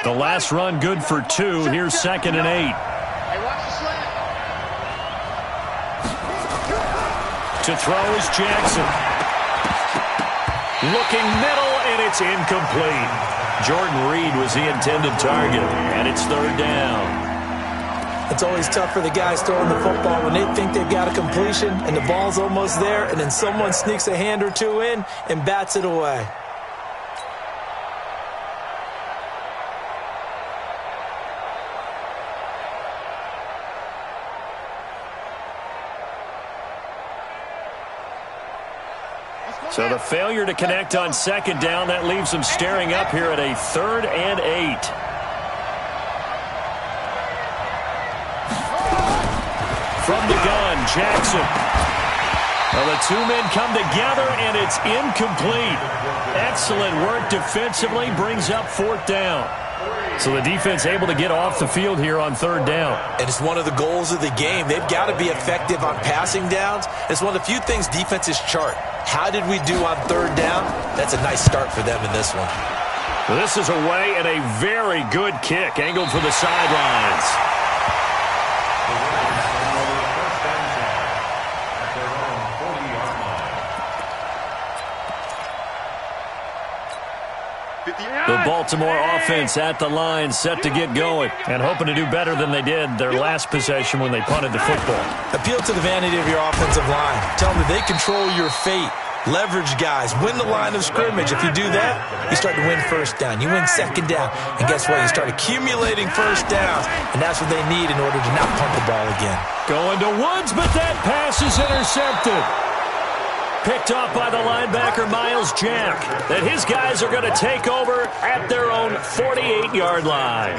The last run good for 2. Here's 2nd and 8. To throw is Jackson. Looking middle, and it's incomplete. Jordan Reed was the intended target, and it's 3rd down. It's always tough for the guys throwing the football when they think they've got a completion and the ball's almost there, and then someone sneaks a hand or two in and bats it away. So the failure to connect on 2nd down, that leaves them staring up here at a 3rd and 8. From the gun, Jackson. Well, the 2 men come together, and it's incomplete. Excellent work defensively, brings up 4th down. So the defense able to get off the field here on 3rd down. And it's one of the goals of the game. They've got to be effective on passing downs. It's one of the few things defenses chart. How did we do on 3rd down? That's a nice start for them in this one. Well, this is away, and a very good kick angled for the sidelines. The Baltimore offense at the line, set to get going, and hoping to do better than they did their last possession when they punted the football. Appeal to the vanity of your offensive line. Tell them that they control your fate. Leverage guys. Win the line of scrimmage. If you do that, you start to win 1st down. You win 2nd down. And guess what? You start accumulating 1st downs, and that's what they need in order to not punt the ball again. Going to Woods, but that pass is intercepted. Picked off by the linebacker, Miles Jack. And his guys are going to take over at their own 48-yard line.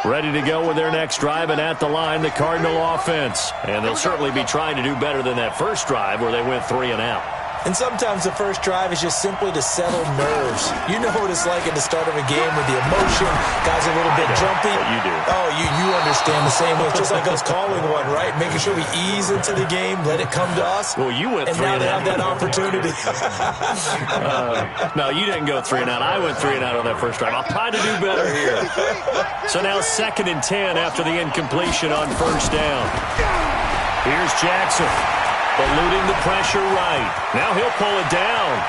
Ready to go with their next drive, and at the line, the Cardinal offense. And they'll certainly be trying to do better than that first drive where they went 3 and out. And sometimes the first drive is just simply to settle nerves. You know what it's like at the start of a game with the emotion. Guys are a little bit jumpy. You do. Oh, you understand the same way. It's just like us calling one, right? Making sure we ease into the game, let it come to us. Well, you went 3 and out. And now they have that opportunity. No, you didn't go 3 and out. I went 3 and out on that first drive. I'll try to do better here. So now 2nd and 10 after the incompletion on 1st down. Here's Jackson. Eluding the pressure right. Now he'll pull it down.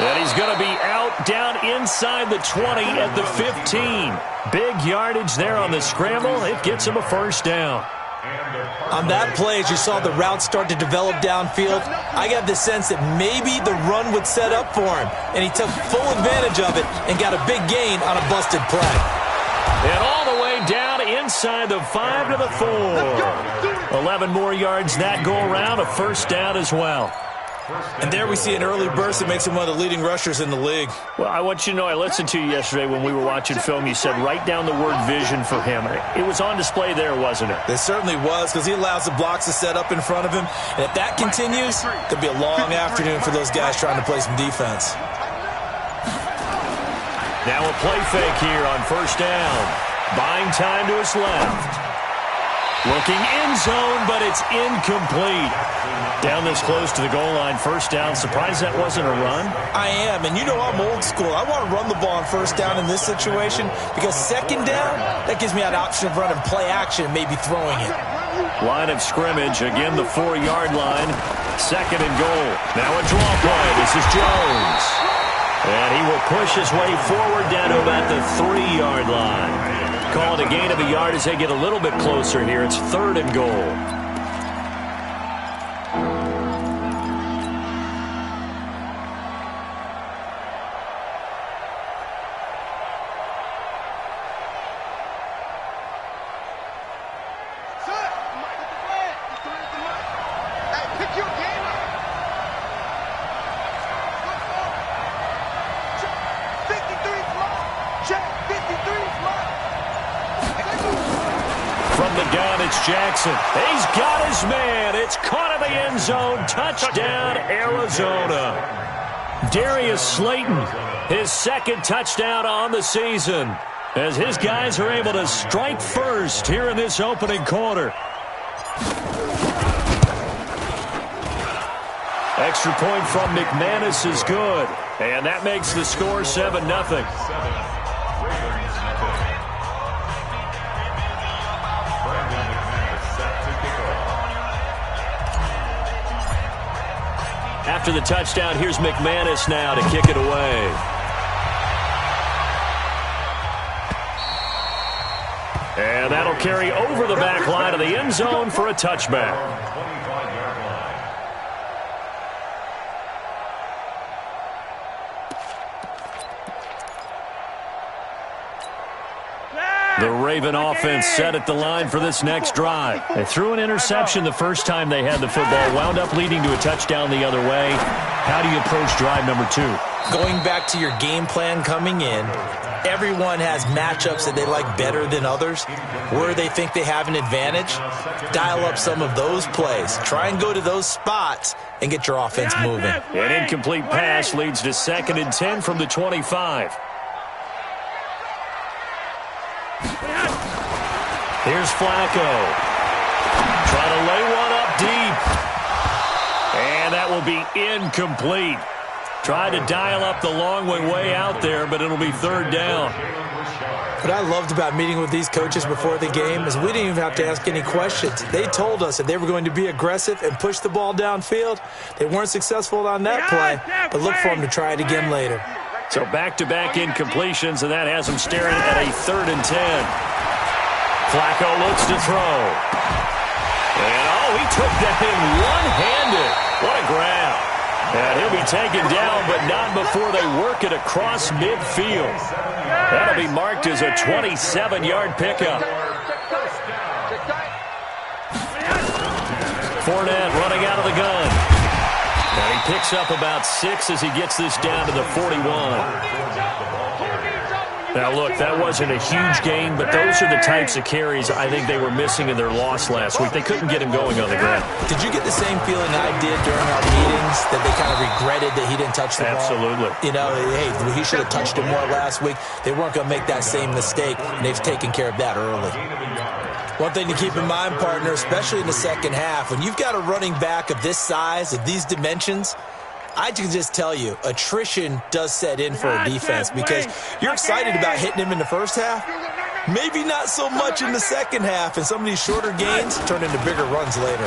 And he's going to be out down inside the 20 at the 15. Big yardage there on the scramble. It gets him a 1st down. On that play, as you saw the route start to develop downfield, I got the sense that maybe the run would set up for him. And he took full advantage of it and got a big gain on a busted play. And all the way down inside the 5 to the 4. 11 more yards that go around, a 1st down as well. And there we see an early burst that makes him one of the leading rushers in the league. Well, I want you to know, I listened to you yesterday when we were watching film. You said write down the word vision for him. It was on display there, wasn't it? It certainly was, because he allows the blocks to set up in front of him. And if that continues, it'll be a long afternoon for those guys trying to play some defense. Now a play fake here on 1st down. Buying time to his left. Looking end zone, but it's incomplete. Down this close to the goal line, 1st down. Surprised that wasn't a run? I am, and you know I'm old school. I want to run the ball on 1st down in this situation because 2nd down, that gives me that option of running play action, maybe throwing it. Line of scrimmage, again the 4-yard line. 2nd and goal. Now a draw play. This is Jones. And he will push his way forward down to about the 3-yard line. Call it a gain of a yard as they get a little bit closer here. It's 3rd and goal. Jackson, he's got his man. It's caught in the end zone. Touchdown, Arizona. Darius Slayton, his 2nd touchdown on the season, as his guys are able to strike first here in this opening quarter. Extra point from McManus is good. And that makes the score 7-0. After the touchdown, here's McManus now to kick it away. And that'll carry over the back line of the end zone for a touchback. The Raven offense set at the line for this next drive. They threw an interception the first time they had the football, wound up leading to a touchdown the other way. How do you approach drive number 2? Going back to your game plan coming in, everyone has matchups that they like better than others. Where they think they have an advantage, dial up some of those plays. Try and go to those spots and get your offense moving. An incomplete pass leads to 2nd and 10 from the 25. Here's Flacco. Trying to lay one up deep. And that will be incomplete. Tried to dial up the long way out there, but it'll be 3rd down. What I loved about meeting with these coaches before the game is we didn't even have to ask any questions. They told us that they were going to be aggressive and push the ball downfield. They weren't successful on that play, but look for them to try it again later. So back-to-back incompletions, and that has them staring at a 3rd and 10. Flacco looks to throw. And, he took that in one-handed. What a grab. And he'll be taken down, but not before they work it across midfield. That'll be marked as a 27-yard pickup. Fournette running out of the gun. And he picks up about 6 as he gets this down to the 41. Now, look, that wasn't a huge gain, but those are the types of carries I think they were missing in their loss last week. They couldn't get him going on the ground. Did you get the same feeling I did during our meetings, that they kind of regretted that he didn't touch the ball? Absolutely. You know, hey, he should have touched it more last week. They weren't going to make that same mistake, and they've taken care of that early. One thing to keep in mind, partner, especially in the second half, when you've got a running back of this size, of these dimensions, I can just tell you, attrition does set in for a defense because you're excited about hitting him in the first half. Maybe not so much in the second half, and some of these shorter gains turn into bigger runs later.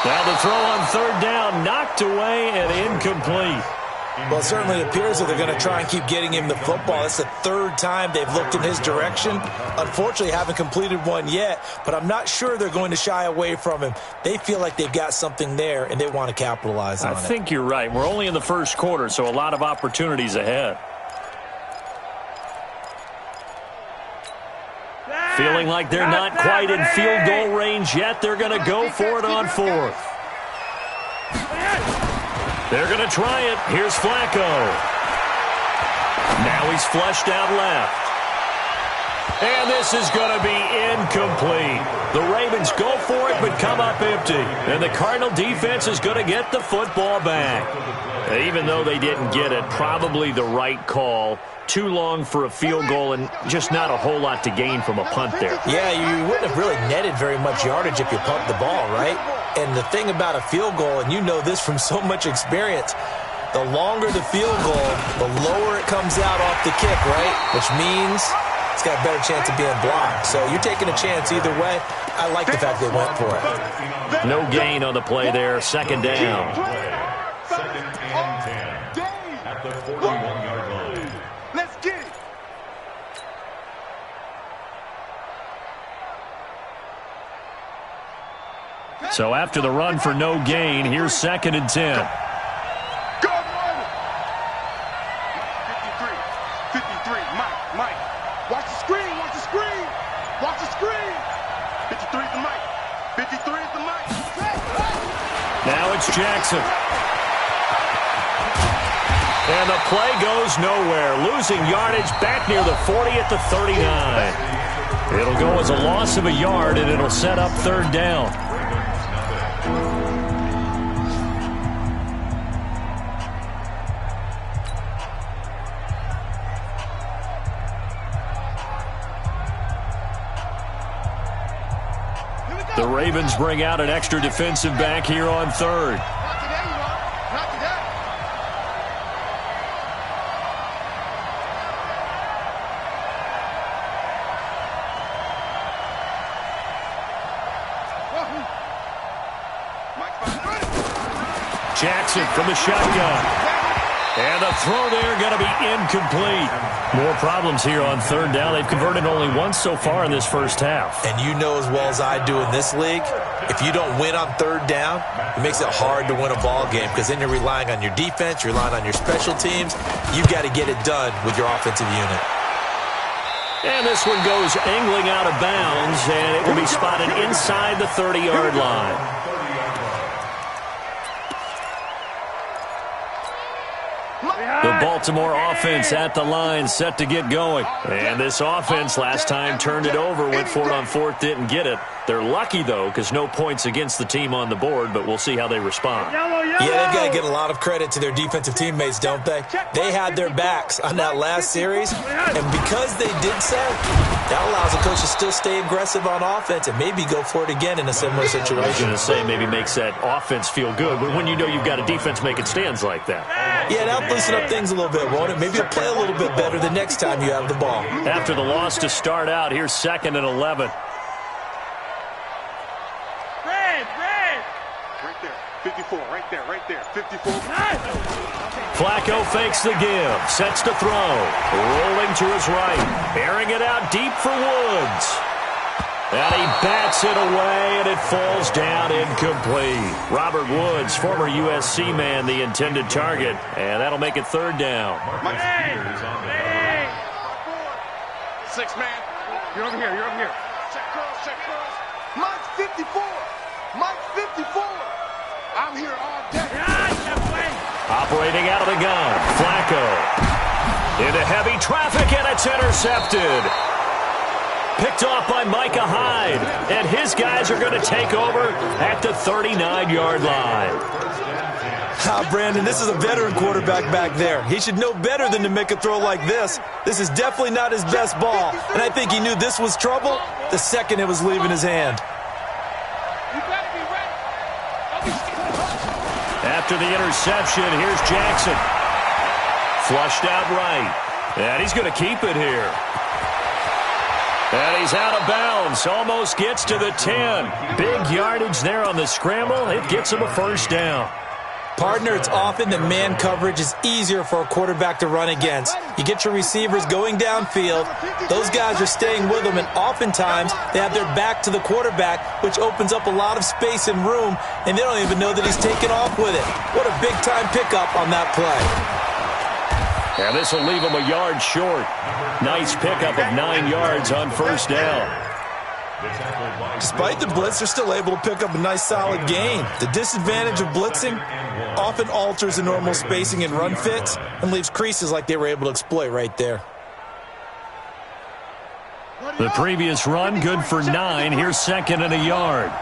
Now the throw on 3rd down, knocked away and incomplete. Well, it certainly appears that they're going to try and keep getting him the football. It's the 3rd time they've looked in his direction. Unfortunately, haven't completed one yet, but I'm not sure they're going to shy away from him. They feel like they've got something there, and they want to capitalize on it. I think you're right. We're only in the first quarter, so a lot of opportunities ahead. Feeling like they're not quite in field goal range yet. They're going to go for it on 4th. They're going to try it. Here's Flacco. Now he's flushed out left. And this is going to be incomplete. The Ravens go for it but come up empty. And the Cardinal defense is going to get the football back. Even though they didn't get it, probably the right call. Too long for a field goal and just not a whole lot to gain from a punt there. Yeah, you wouldn't have really netted very much yardage if you pumped the ball, right? And the thing about a field goal, and you know this from so much experience, the longer the field goal, the lower it comes out off the kick, right? Which means it's got a better chance of being blocked. So you're taking a chance either way. I like the fact they went for it. No gain on the play there. 2nd down. 2nd and 10 at the 41-yard line. Let's get it. So after the run for no gain, here's 2nd and 10. Go, 53, Mike. Watch the screen. Watch the screen. 53 is the Mike. 53 is the Mike. Now it's Jackson. And the play goes nowhere. Losing yardage back near the 40 at the 39. It'll go as a loss of a yard, and it'll set up 3rd down. The Ravens bring out an extra defensive back here on third. Jackson from the shotgun. And the throw there going to be incomplete. More problems here on third down. They've converted only once so far in this first half. And you know as well as I do in this league, if you don't win on third down, it makes it hard to win a ball game because then you're relying on your defense, you're relying on your special teams. You've got to get it done with your offensive unit. And this one goes angling out of bounds, and it will be spotted inside the 30-yard line. The Baltimore offense at the line, set to get going. And this offense last time turned it over, went for it on fourth, didn't get it. They're lucky, though, because no points against the team on the board, but we'll see how they respond. Yeah, they've got to get a lot of credit to their defensive teammates, don't they? They had their backs on that last series, and because they did so, that allows the coach to still stay aggressive on offense and maybe go for it again in a similar situation. I was going to say maybe makes that offense feel good, but when you know you've got a defense making stands like that. Yeah, that'll loosen up things a little bit, won't it? Maybe you'll play a little bit better the next time you have the ball. After the loss to start out, here's 2nd and 11. Right there, 54, right there, 54. Flacco fakes the give, sets to throw, rolling to his right, airing it out deep for Woods. And he bats it away, and it falls down incomplete. Robert Woods, former USC man, the intended target, and that'll make it third down. Six man, you're over here. Check cross. Mike's 54. Mike's 54. I'm here all day. Operating out of the gun, Flacco. Into heavy traffic, and it's intercepted. Picked off by Micah Hyde, and his guys are going to take over at the 39-yard line. Brandon, this is a veteran quarterback back there. He should know better than to make a throw like this. This is definitely not his best ball, and I think he knew this was trouble the second it was leaving his hand. After the interception, here's Jackson. Flushed out right, and he's going to keep it here. And he's out of bounds, almost gets to the 10. Big yardage there on the scramble. It gets him a first down. Partner, it's often that man coverage is easier for a quarterback to run against. You get your receivers going downfield. Those guys are staying with them, and oftentimes they have their back to the quarterback, which opens up a lot of space and room, and they don't even know that he's taken off with it. What a big-time pickup on that play. And this will leave him a yard short. Nice pickup of 9 yards on first down. Despite the blitz, they're still able to pick up a nice solid gain. The disadvantage of blitzing often alters the normal spacing and run fits and leaves creases like they were able to exploit right there. The previous run, good for 9. Here's 2nd and a yard.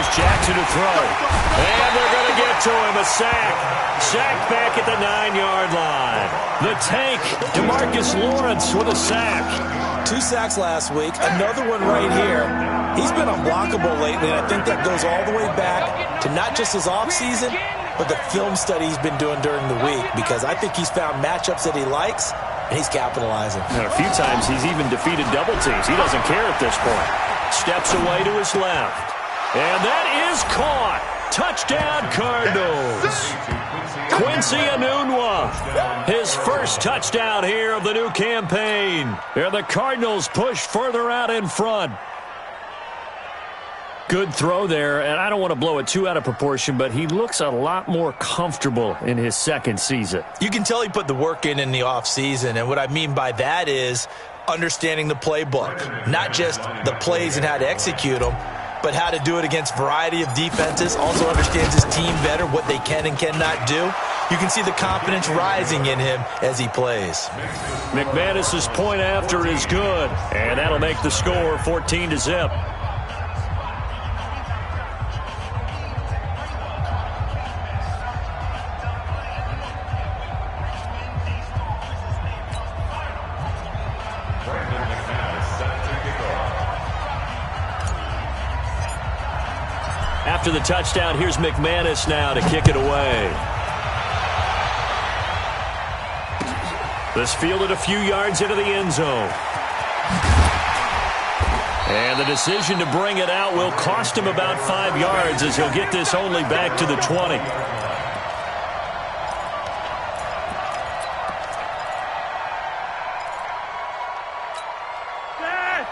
Jackson to throw. And they're going to get to him. A sack. Sack back at the 9-yard line. The tank, DeMarcus Lawrence with a sack. 2 sacks last week. Another one right here. He's been unblockable lately, and I think that goes all the way back to not just his offseason, but the film study he's been doing during the week, because I think he's found matchups that he likes, and he's capitalizing. And a few times he's even defeated double teams. He doesn't care at this point. Steps away to his left. And that is caught. Touchdown, Cardinals. Quincy Enunwa, his first touchdown here of the new campaign. And the Cardinals push further out in front. Good throw there, and I don't want to blow it too out of proportion, but he looks a lot more comfortable in his second season. You can tell he put the work in the offseason, and what I mean by that is understanding the playbook, not just the plays and how to execute them, but how to do it against a variety of defenses. Also understands his team better, what they can and cannot do. You can see the confidence rising in him as he plays. McManus's point after is good, and that'll make the score 14-0. After the touchdown, here's McManus now to kick it away. This fielded a few yards into the end zone. And the decision to bring it out will cost him about 5 yards as he'll get this only back to the 20.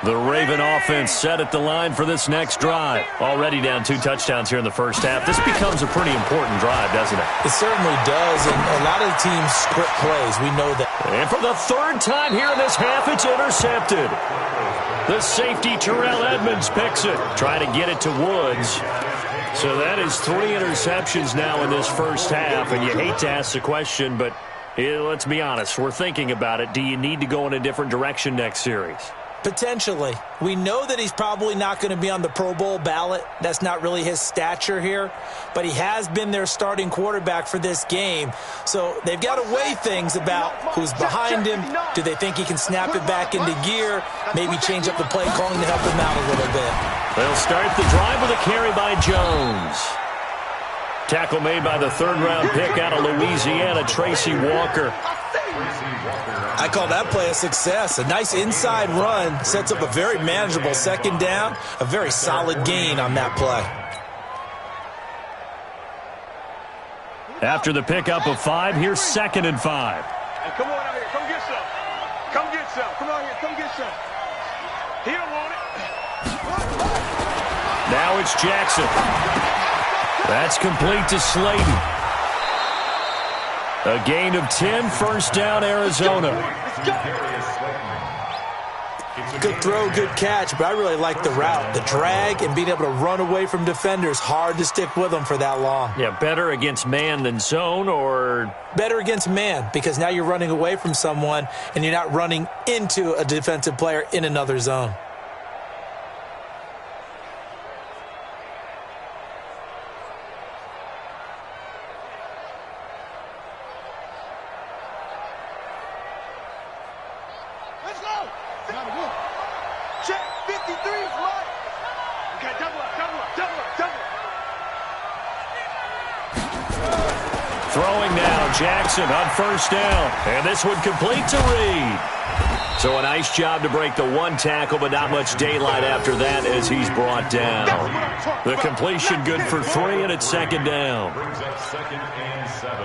The Raven offense set at the line for this next drive. Already down 2 touchdowns here in the first half. This becomes a pretty important drive, doesn't it? It certainly does, and a lot of the teams script plays. We know that. And for the 3rd time here in this half, it's intercepted. The safety, Terrell Edmonds, picks it. Trying to get it to Woods. So that is 3 interceptions now in this first half, and you hate to ask the question, but let's be honest. We're thinking about it. Do you need to go in a different direction next series? Potentially. We know that he's probably not going to be on the Pro Bowl ballot. That's not really his stature here. But he has been their starting quarterback for this game. So they've got to weigh things about who's behind him. Do they think he can snap it back into gear? Maybe change up the play calling to help him out a little bit. They'll start the drive with a carry by Jones. Tackle made by the 3rd-round pick out of Louisiana, Tracy Walker. I call that play a success. A nice inside run sets up a very manageable 2nd down, a very solid gain on that play. After the pickup of 5, here's 2nd and 5. Hey, come on out here. Come get some. Come get some. Come out here. Come get some. He don't want it. Now it's Jackson. That's complete to Slayton. A gain of 10, 1st down, Arizona. Good throw, good catch, but I really like the route. The drag and being able to run away from defenders. Hard to stick with them for that long. Yeah, better against man than zone, or? Better against man, because now you're running away from someone and you're not running into a defensive player in another zone. Check 53 is right. Okay, double up. Throwing now, Jackson on 1st down. And this one complete to Reed. So a nice job to break the 1 tackle, but not much daylight after that as he's brought down. The completion good for 3, and it's 2nd down.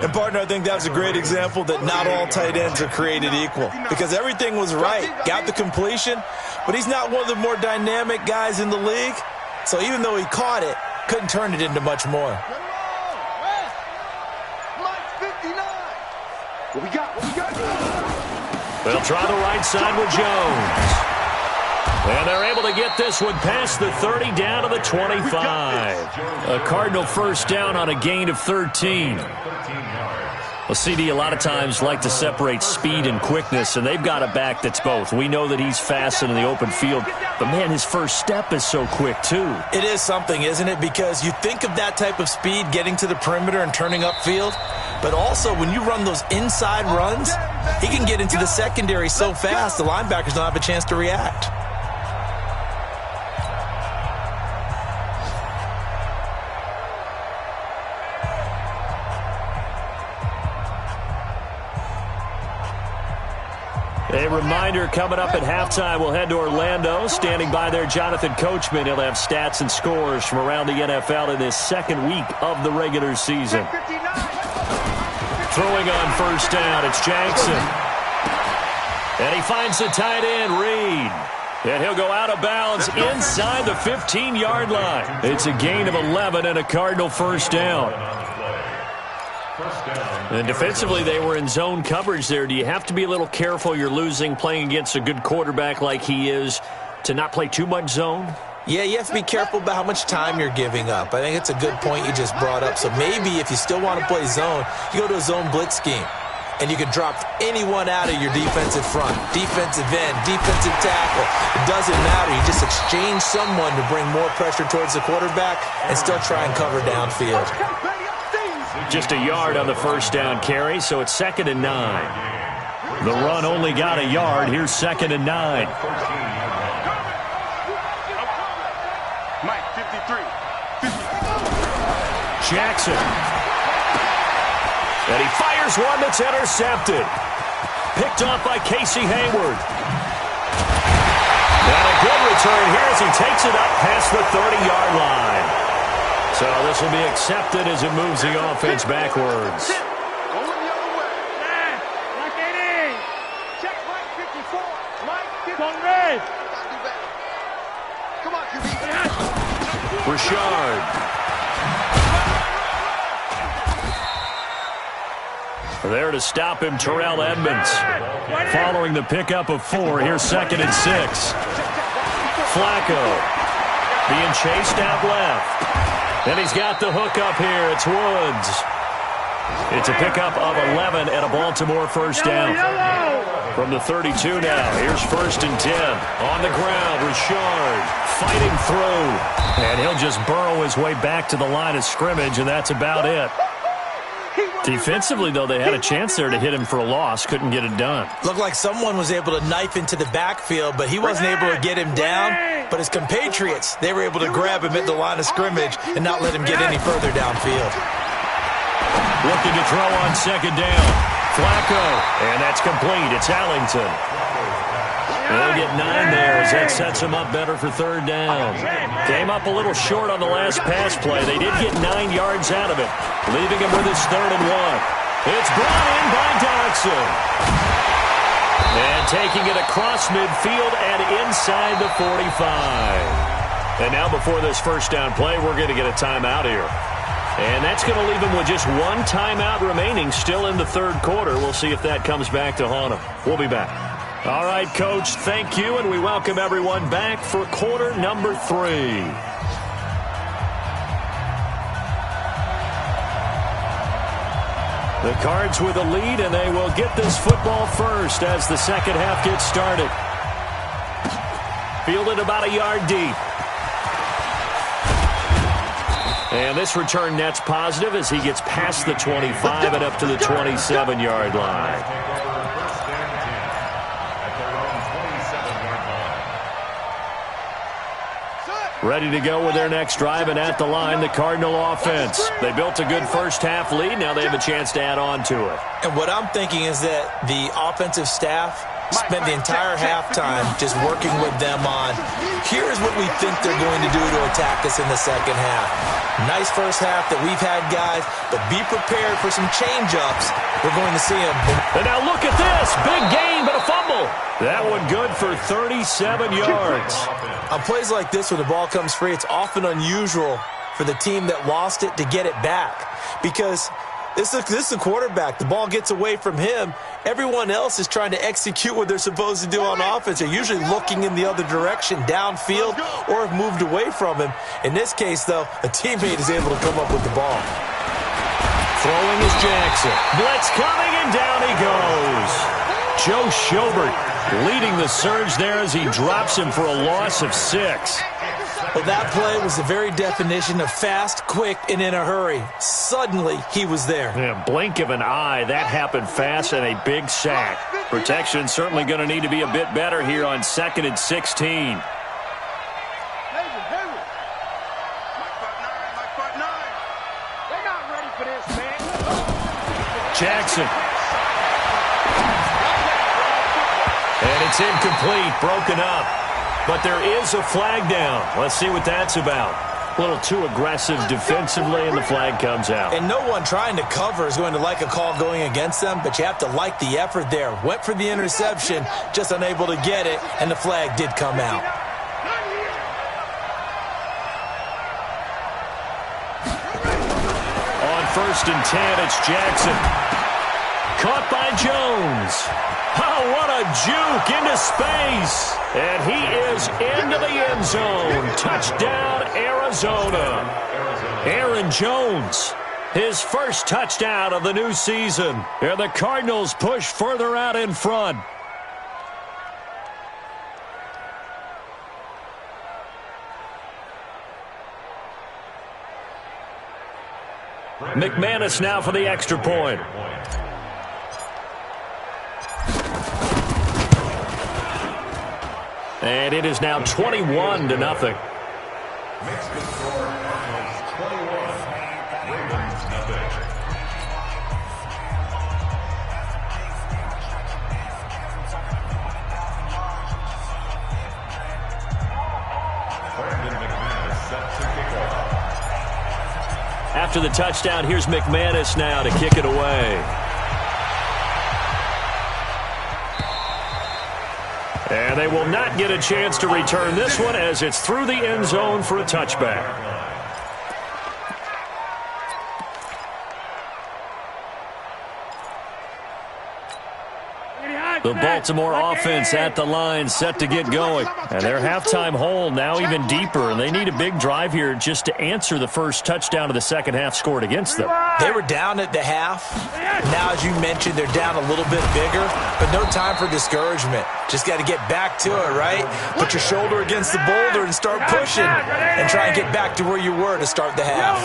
And, partner, I think that was a great example that not all tight ends are created equal, because everything was right. Got the completion, but he's not one of the more dynamic guys in the league. So even though he caught it, couldn't turn it into much more. What we got? They'll try the right side with Jones. And they're able to get this one past the 30 down to the 25. A Cardinal 1st down on a gain of 13. Well, CD, a lot of times like to separate speed and quickness, and they've got a back that's both. We know that he's fast in the open field, but, man, his first step is so quick, too. It is something, isn't it? Because you think of that type of speed getting to the perimeter and turning upfield, but also when you run those inside runs, he can get into the secondary so fast the linebackers don't have a chance to react. A reminder, coming up at halftime, we'll head to Orlando. Standing by there, Jonathan Coachman. He'll have stats and scores from around the NFL in this 2nd week of the regular season. Throwing on 1st down, it's Jackson. And he finds the tight end, Reed. And he'll go out of bounds inside the 15-yard line. It's a gain of 11 and a Cardinal 1st down. And defensively, they were in zone coverage there. Do you have to be a little careful? You're losing, playing against a good quarterback like he is, to not play too much zone? Yeah, you have to be careful about how much time you're giving up. I think it's a good point you just brought up. So maybe if you still want to play zone, you go to a zone blitz scheme. And you can drop anyone out of your defensive front, defensive end, defensive tackle. It doesn't matter. You just exchange someone to bring more pressure towards the quarterback and still try and cover downfield. Just a yard on the 1st down carry, so it's 2nd and 9. The run only got a yard. Here's 2nd and 9. Mike, 53. Jackson. And he fires one that's intercepted. Picked off by Casey Hayward. And a good return here as he takes it up past the 30-yard line. So this will be accepted as it moves the offense backwards. Richard. There to stop him, Terrell Edmonds. Following the pickup of 4, here's 2nd and 6. Flacco being chased out left. And he's got the hook up here. It's Woods. It's a pickup of 11 and a Baltimore first down. From the 32 now, here's 1st and 10. On the ground, Richard fighting through. And he'll just burrow his way back to the line of scrimmage, and that's about it. Defensively, though, they had a chance there to hit him for a loss. Couldn't get it done. Looked like someone was able to knife into the backfield, but he wasn't able to get him down. But his compatriots, they were able to grab him at the line of scrimmage and not let him get any further downfield. Looking to throw on 2nd down. Flacco, and that's complete. It's Allington. They'll get 9 there as that sets him up better for 3rd down. Came up a little short on the last pass play. They did get 9 yards out of it, leaving him with his 3rd and 1. It's brought in by Dodson. And taking it across midfield and inside the 45. And now before this first down play, we're going to get a timeout here. And that's going to leave him with just 1 timeout remaining still in the 3rd quarter. We'll see if that comes back to haunt him. We'll be back. All right, Coach, thank you, and we welcome everyone back for quarter number 3. The Cards with a lead, and they will get this football first as the second half gets started. Fielded about a yard deep. And this return net's positive as he gets past the 25 and up to the 27-yard line. Ready to go with their next drive, and at the line, the Cardinal offense. They built a good first-half lead. Now they have a chance to add on to it. And what I'm thinking is that the offensive staff spent the entire halftime just working with them on, here's what we think they're going to do to attack us in the second half. Nice first half that we've had, guys, but be prepared for some change-ups. We're going to see them. And now look at this. Big gain, but a fumble. That one good for 37 yards. On plays like this where the ball comes free, it's often unusual for the team that lost it to get it back because this is a quarterback. The ball gets away from him. Everyone else is trying to execute what they're supposed to do on offense. They're usually looking in the other direction, downfield, or have moved away from him. In this case, though, a teammate is able to come up with the ball. Throwing is Jackson. Blitz coming, and down he goes. Joe Schobert leading the surge there as he drops him for a loss of 6. Well, that play was the very definition of fast, quick, and in a hurry. Suddenly, he was there. Yeah, blink of an eye. That happened fast and a big sack. Protection certainly going to need to be a bit better here on 2nd and 16. Jackson. And it's incomplete, broken up. But there is a flag down. Let's see what that's about. A little too aggressive defensively, and the flag comes out. And no one trying to cover is going to like a call going against them, but you have to like the effort there. Went for the interception, just unable to get it, and the flag did come out. On 1st and 10, it's Jackson. Caught by Jones. Oh, what a juke into space. And he is into the end zone. Touchdown, Arizona. Aaron Jones, his first touchdown of the new season. And the Cardinals push further out in front. McManus now for the extra point. And it is now 21-0. after the touchdown. Here's McManus now to kick it away. And they will not get a chance to return this one as it's through the end zone for a touchback. The Baltimore offense at the line, set to get going. And their halftime hole now even deeper, and they need a big drive here just to answer the first touchdown of the second half scored against them. They were down at the half. Now, as you mentioned, they're down a little bit bigger, but no time for discouragement. Just got to get back to it, right? Put your shoulder against the boulder and start pushing and try and get back to where you were to start the half.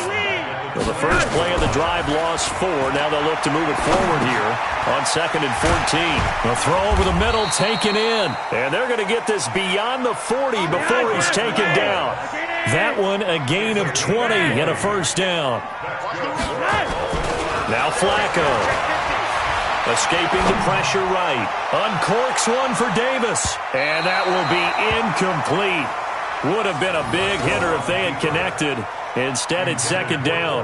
Well, the first play of the drive lost 4. Now they'll look to move it forward here on 2nd and 14. The throw over the middle taken in. And they're going to get this beyond the 40 before he's taken down. That one a gain of 20 and a first down. Now Flacco. Escaping the pressure right. Uncorks one for Davis. And that will be incomplete. Would have been a big hitter if they had connected. Instead, it's second down.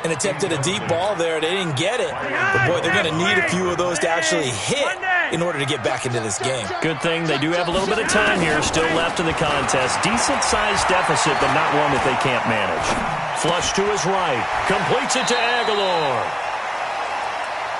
And attempted a deep ball there. They didn't get it. But, boy, they're going to need a few of those to actually hit in order to get back into this game. Good thing they do have a little bit of time here still left in the contest. Decent-sized deficit, but not one that they can't manage. Flush to his right. Completes it to Aguilar.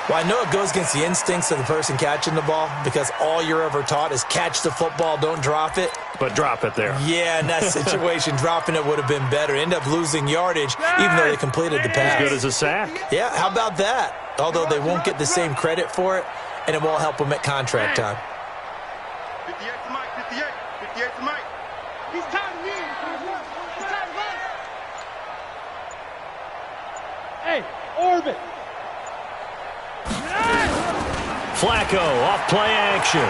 Well, I know it goes against the instincts of the person catching the ball because all you're ever taught is catch the football, don't drop it. But drop it there. Yeah, in that situation, dropping it would have been better. End up losing yardage, even though they completed the pass. As good as a sack. Yeah, how about that? Although they won't get the same credit for it, and it won't help them at contract time. 58 to Mike, 58 to Mike. He's tired of me. He's tired of us. Hey, orbit. Flacco off play action.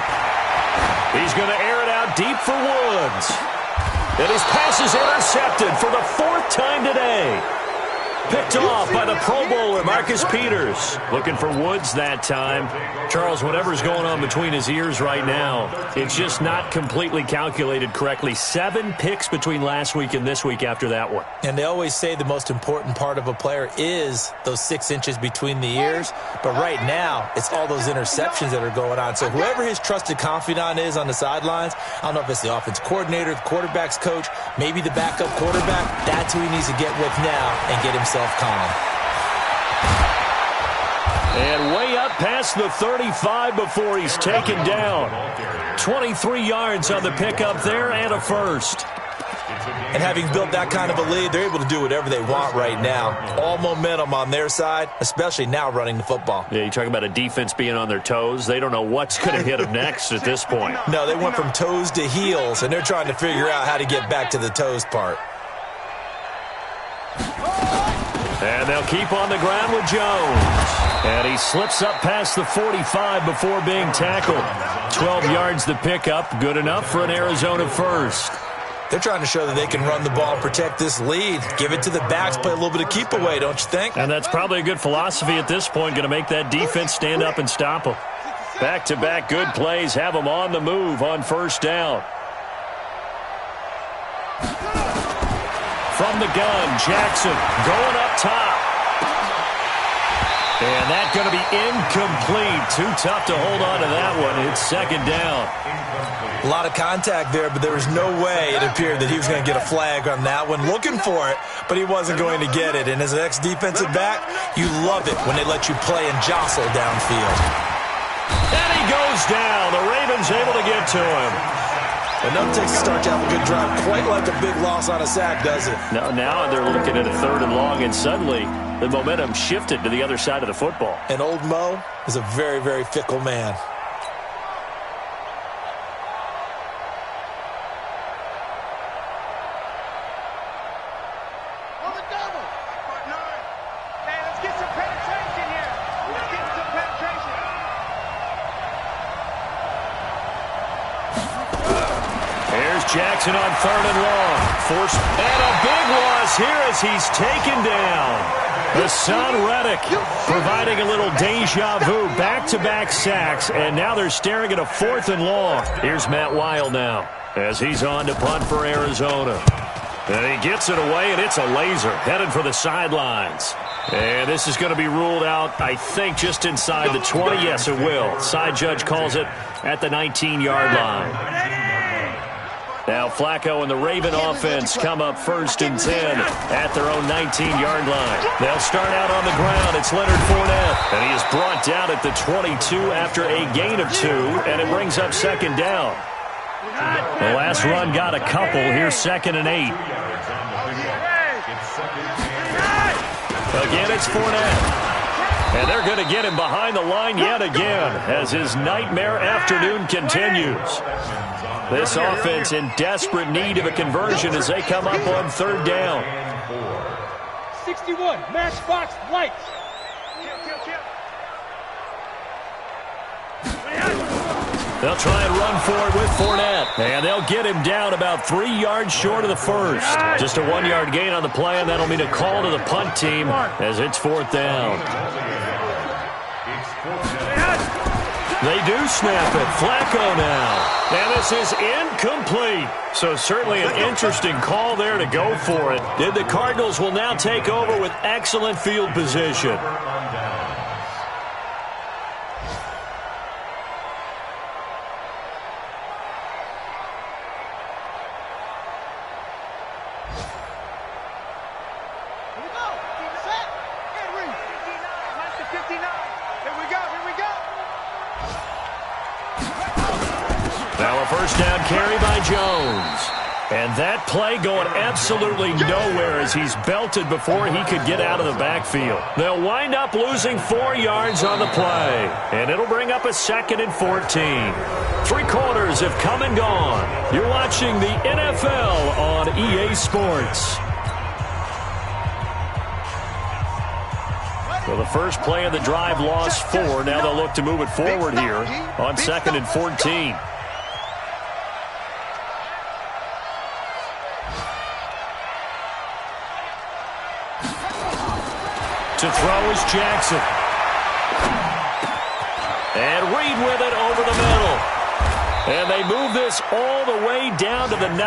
He's going to air it out deep for Woods. And his pass is intercepted for the 4th time today. Picked off by the Pro Bowler, Marcus Peters. Looking for Woods that time. Charles, whatever's going on between his ears right now, it's just not completely calculated correctly. 7 picks between last week and this week after that one. And they always say the most important part of a player is those 6 inches between the ears. But right now, it's all those interceptions that are going on. So whoever his trusted confidant is on the sidelines, I don't know if it's the offense coordinator, the quarterback's coach, maybe the backup quarterback, that's who he needs to get with now and get himself calm. And way up past the 35 before he's taken down. 23 yards on the pickup there and a first. And having built that kind of a lead, they're able to do whatever they want right now. All momentum on their side, especially now running the football. Yeah, you talk about a defense being on their toes. They don't know what's going to hit them next at this point. No, they went from toes to heels, and they're trying to figure out how to get back to the toes part. And they'll keep on the ground with Jones. And he slips up past the 45 before being tackled. 12 yards the pickup, good enough for an Arizona first. They're trying to show that they can run the ball and protect this lead. Give it to the backs, play a little bit of keep away, don't you think? And that's probably a good philosophy at this point, going to make that defense stand up and stop them. Back-to-back good plays have them on the move on first down. From the gun, Jackson going up top. And that's going to be incomplete. Too tough to hold on to that one. It's second down. A lot of contact there, but there was no way it appeared that he was going to get a flag on that one. Looking for it, but he wasn't going to get it. And as an ex-defensive back, you love it when they let you play and jostle downfield. And he goes down. The Ravens able to get to him. Enough takes to start to have a good drive. Quite like a big loss on a sack, does it? No, now they're looking at a 3rd and long, and suddenly the momentum shifted to the other side of the football. And old Mo is a very, very fickle man. On the double. 9. Hey, let's get some penetration here. Let's get some penetration. Here's Jackson on 3rd and long. Forced, and a big loss here as he's taken down. Hassan Reddick providing a little deja vu. Back-to-back sacks, and now they're staring at a 4th and long. Here's Matt Weil now as he's on to punt for Arizona. And he gets it away, and it's a laser headed for the sidelines. And this is going to be ruled out, I think, just inside the 20. Yes, it will. Side judge calls it at the 19-yard line. Now Flacco and the Raven offense come up 1st and 10 at their own 19-yard line. They'll start out on the ground. It's Leonard Fournette. And he is brought down at the 22 after a gain of 2, and it brings up 2nd down. The last run got a couple. Here's 2nd and 8. Again, it's Fournette. And they're going to get him behind the line yet again as his nightmare afternoon continues. This offense in desperate need of a conversion as they come up on 3rd down. 61, Matchbox Lights. They'll try and run for it with Fournette. And they'll get him down about 3 yards short of the first. Just a 1-yard gain on the play, and that'll mean a call to the punt team as it's 4th down. They do snap it. Flacco now. And this is incomplete. So certainly an interesting call there to go for it. And the Cardinals will now take over with excellent field position. Now a 1st down carry by Jones. And that play going absolutely nowhere as he's belted before he could get out of the backfield. They'll wind up losing 4 yards on the play. And it'll bring up a 2nd and 14. 3 quarters have come and gone. You're watching the NFL on EA Sports. Well, the first play of the drive lost 4. Now they'll look to move it forward here on 2nd and 14. To throw is Jackson. And Reed with it over the middle. And they move this all the way down to the 9.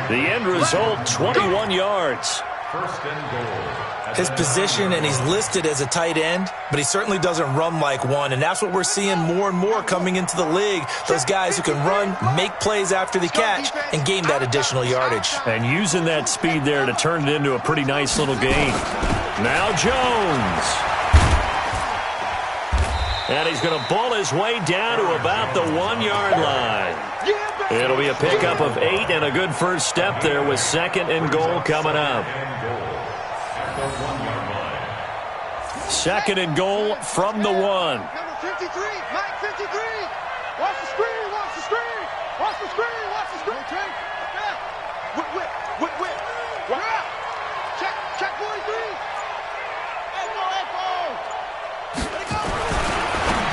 The end result, 21 yards. 1st and goal. His position, and he's listed as a tight end, but he certainly doesn't run like one, and that's what we're seeing more and more coming into the league. Those guys who can run, make plays after the catch, and gain that additional yardage. And using that speed there to turn it into a pretty nice little gain. Now Jones. And he's going to ball his way down to about the 1-yard line. It'll be a pickup of 8 and a good first step there with 2nd and goal coming up. 2nd and goal from the 1. Number 53, Mike 53. Watch the screen, watch the screen. Watch the screen, watch the screen. Whip. Check 43.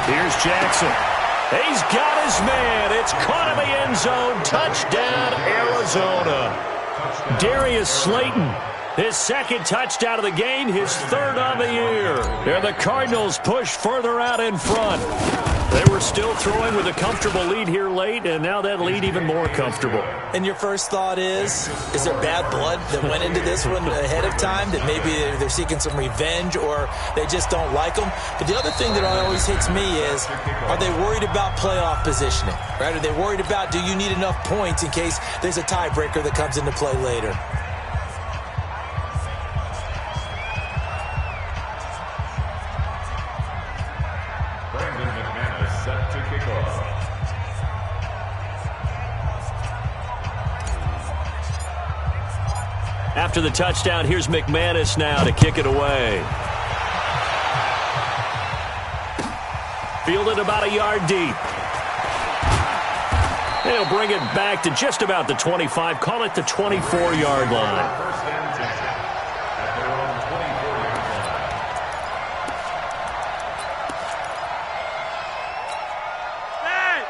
Here's Jackson. He's got his man. It's caught in the end zone. Touchdown, Arizona. Darius Slayton, his 2nd touchdown of the game, his 3rd on the year. And the Cardinals push further out in front. They were still throwing with a comfortable lead here late, and now that lead even more comfortable. And your first thought is there bad blood that went into this one ahead of time, that maybe they're seeking some revenge or they just don't like them? But the other thing that always hits me is, are they worried about playoff positioning? Right? Are they worried about, do you need enough points in case there's a tiebreaker that comes into play later? After the touchdown, here's McManus now to kick it away. Fielded about a yard deep. They'll bring it back to just about the 25. Call it the 24-yard line.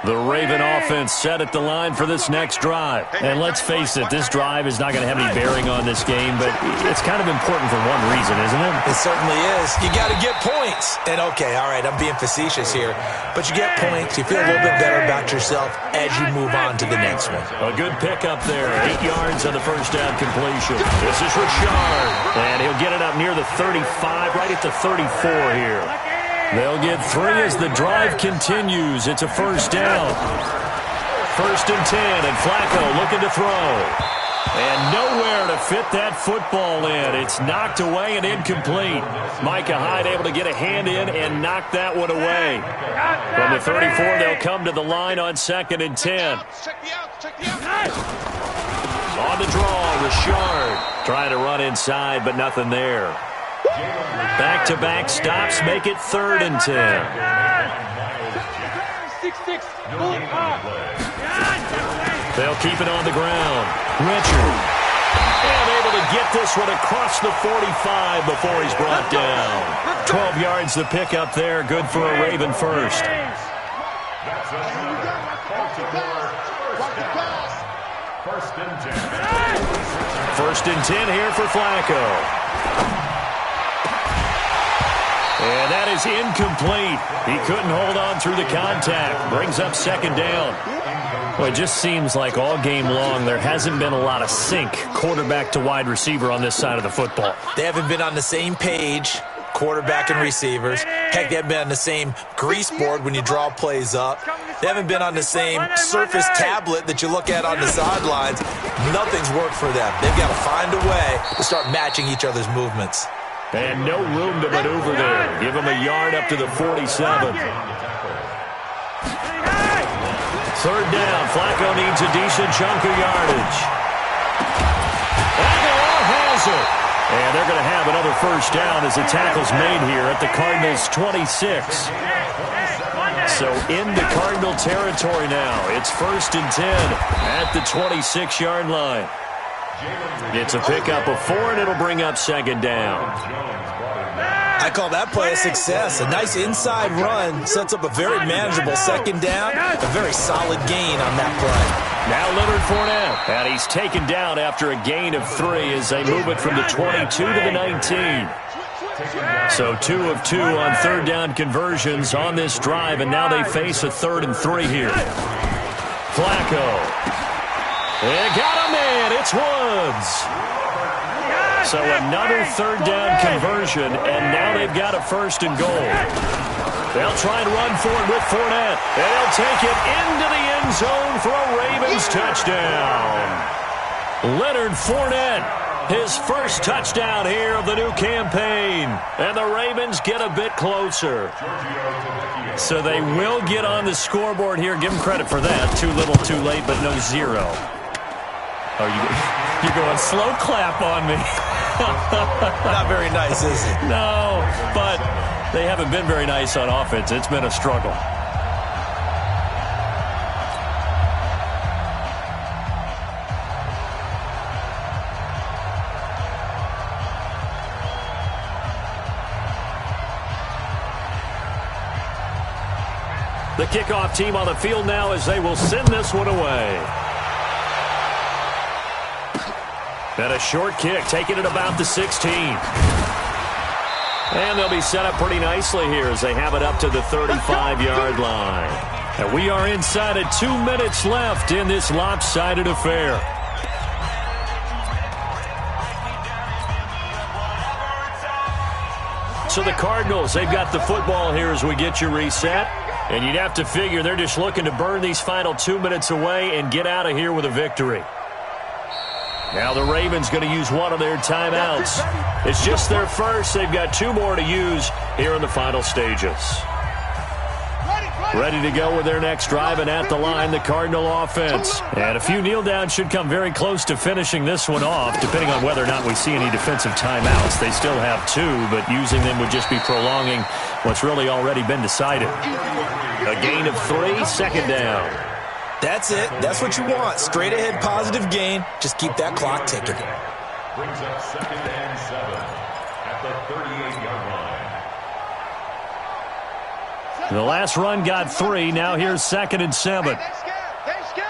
The Raven offense set at the line for this next drive. And let's face it, this drive is not going to have any bearing on this game, but it's kind of important for one reason, isn't it? It certainly is. You got to get points. And okay, all right, I'm being facetious here, but you get points. You feel a little bit better about yourself as you move on to the next one. A good pickup there. 8 yards on the first down completion. This is Richard. And he'll get it up near the 35, right at the 34 here. They'll get 3 as the drive continues. It's a first down. 1st and 10, and Flacco looking to throw. And nowhere to fit that football in. It's knocked away and incomplete. Micah Hyde able to get a hand in and knock that one away. From the 34, they'll come to the line on 2nd and 10. On the draw, Richard trying to run inside, but nothing there. Back-to-back stops make it 3rd and 10. They'll keep it on the ground. Richard. And able to get this one across the 45 before he's brought down. 12 yards the pickup there. Good for a Raven first. First and 10 here for Flacco. And that is incomplete. He couldn't hold on through the contact. Brings up 2nd down. Well, it just seems like all game long there hasn't been a lot of sync quarterback to wide receiver on this side of the football. They haven't been on the same page, quarterback and receivers. Heck, they haven't been on the same grease board when you draw plays up. They haven't been on the same surface tablet that you look at on the sidelines. Nothing's worked for them. They've got to find a way to start matching each other's movements. And no room to maneuver there. Give him a yard up to the 47. 3rd down. Flacco needs a decent chunk of yardage. Aguilar has it. And they're going to have another first down as the tackle's made here at the Cardinals' 26. So into Cardinal territory now. It's 1st and 10 at the 26-yard line. It's a pickup of 4, and it'll bring up 2nd down. I call that play a success. A nice inside run sets up a very manageable 2nd down. A very solid gain on that play. Now Leonard Fournette, and he's taken down after a gain of 3 as they move it from the 22 to the 19. So 2 of 2 on 3rd down conversions on this drive, and now they face a 3rd and 3 here. Flacco. They got him in. It's Woods. So another 3rd down conversion, and now they've got a 1st and goal. They'll try and run for it with Fournette. And they'll take it into the end zone for a Ravens touchdown. Leonard Fournette, his first touchdown here of the new campaign. And the Ravens get a bit closer. So they will get on the scoreboard here. Give them credit for that. Too little, too late, but no 0. Oh, you're going slow clap on me. Not very nice, is it? No, but they haven't been very nice on offense. It's been a struggle. The kickoff team on the field now as they will send this one away. And a short kick, taking it about the 16. And they'll be set up pretty nicely here as they have it up to the 35-yard line. And we are inside of 2 minutes left in this lopsided affair. So the Cardinals, they've got the football here as we get you reset. And you'd have to figure they're just looking to burn these final 2 minutes away and get out of here with a victory. Now the Ravens going to use one of their timeouts. It's just their first. They've got 2 more to use here in the final stages. Ready to go with their next drive, and at the line, the Cardinal offense. And a few kneel downs should come very close to finishing this one off, depending on whether or not we see any defensive timeouts. They still have 2, but using them would just be prolonging what's really already been decided. A gain of 3, 2nd down. That's it. That's what you want. Straight ahead positive gain. Just keep that clock ticking. Brings up 2nd and 7 at the 38-yard line. The last run got 3. Now here's 2nd and 7. They scared. They scared.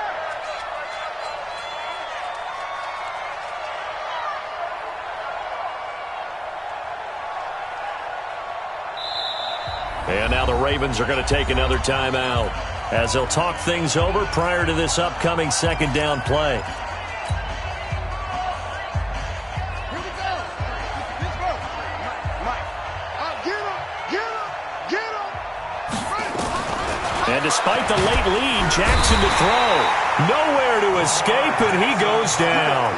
And now the Ravens are going to take another timeout as they'll talk things over prior to this upcoming 2nd down play. Here we go. Let's go. Mike. Get him. Get him. Get him. And despite the late lead, Jackson to throw. Nowhere to escape, and he goes down.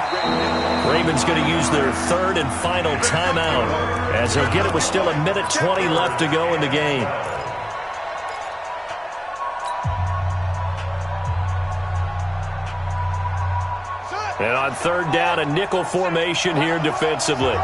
Ravens going to use their 3rd and final timeout as they'll get it with still 1:20 left to go in the game. And on 3rd down, a nickel formation here defensively.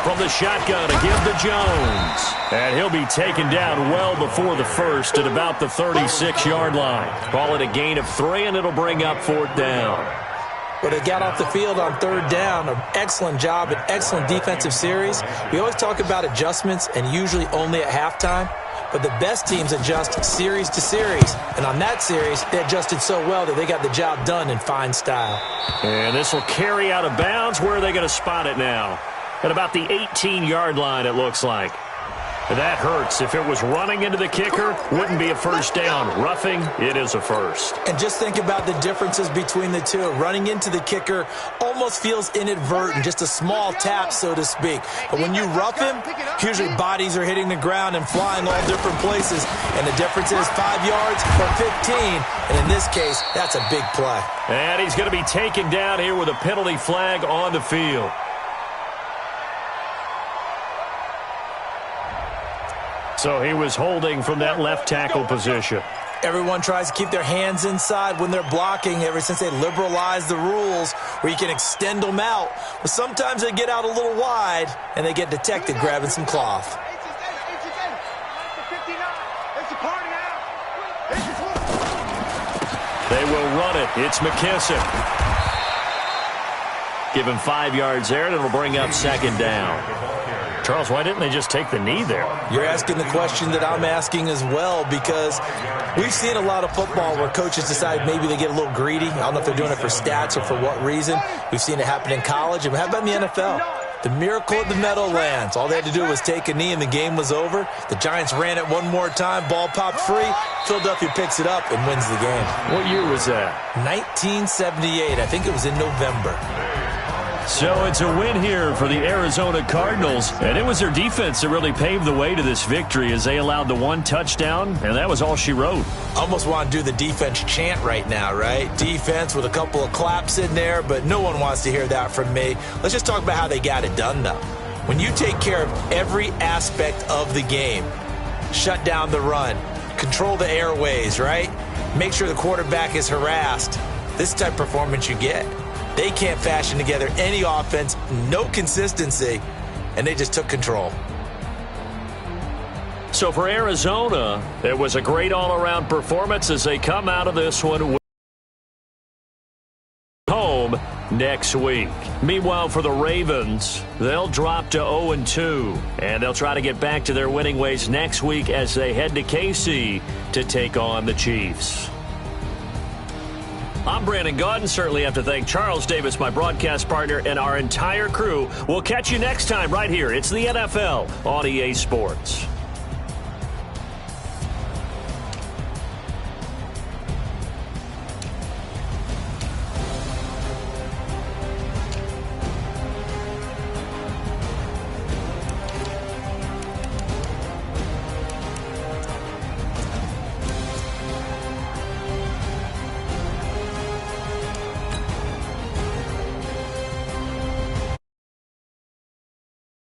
From the shotgun, a give to Jones. And he'll be taken down well before the first at about the 36-yard line. Call it a gain of 3, and it'll bring up 4th down. But they got off the field on 3rd down. An excellent job, an excellent defensive series. We always talk about adjustments and usually only at halftime. But the best teams adjust series to series. And on that series, they adjusted so well that they got the job done in fine style. And this will carry out of bounds. Where are they going to spot it now? At about the 18-yard line, it looks like. That hurts. If it was running into the kicker, wouldn't be a first down. Roughing, it is a first. And just think about the differences between the two. Running into the kicker almost feels inadvertent, just a small tap, so to speak. But when you rough him, usually bodies are hitting the ground and flying all different places. And the difference is 5 yards or 15. And in this case, that's a big play. And he's going to be taken down here with a penalty flag on the field. So he was holding from that left tackle position. Everyone tries to keep their hands inside when they're blocking ever since they liberalized the rules where you can extend them out. But sometimes they get out a little wide and they get detected grabbing some cloth. They will run it. It's McKissick. Give him 5 yards there, and it'll bring up 2nd down. Charles, why didn't they just take the knee there? You're asking the question that I'm asking as well, because we've seen a lot of football where coaches decide maybe they get a little greedy. I don't know if they're doing it for stats or for what reason. We've seen it happen in college. And how about in the NFL? The miracle of the Meadowlands. All they had to do was take a knee and the game was over. The Giants ran it one more time. Ball popped free. Philadelphia picks it up and wins the game. What year was that? 1978. I think it was in November. So it's a win here for the Arizona Cardinals, and it was their defense that really paved the way to this victory as they allowed the 1 touchdown, and that was all she wrote. Almost want to do the defense chant right now, right? Defense with a couple of claps in there, but no one wants to hear that from me. Let's just talk about how they got it done, though. When you take care of every aspect of the game, shut down the run, control the airways, right? Make sure the quarterback is harassed. This type of performance you get. They can't fashion together any offense, no consistency, and they just took control. So for Arizona, it was a great all-around performance as they come out of this one home next week. Meanwhile, for the Ravens, they'll drop to 0-2, and they'll try to get back to their winning ways next week as they head to KC to take on the Chiefs. I'm Brandon Gaudin. Certainly have to thank Charles Davis, my broadcast partner, and our entire crew. We'll catch you next time right here. It's the NFL on EA Sports.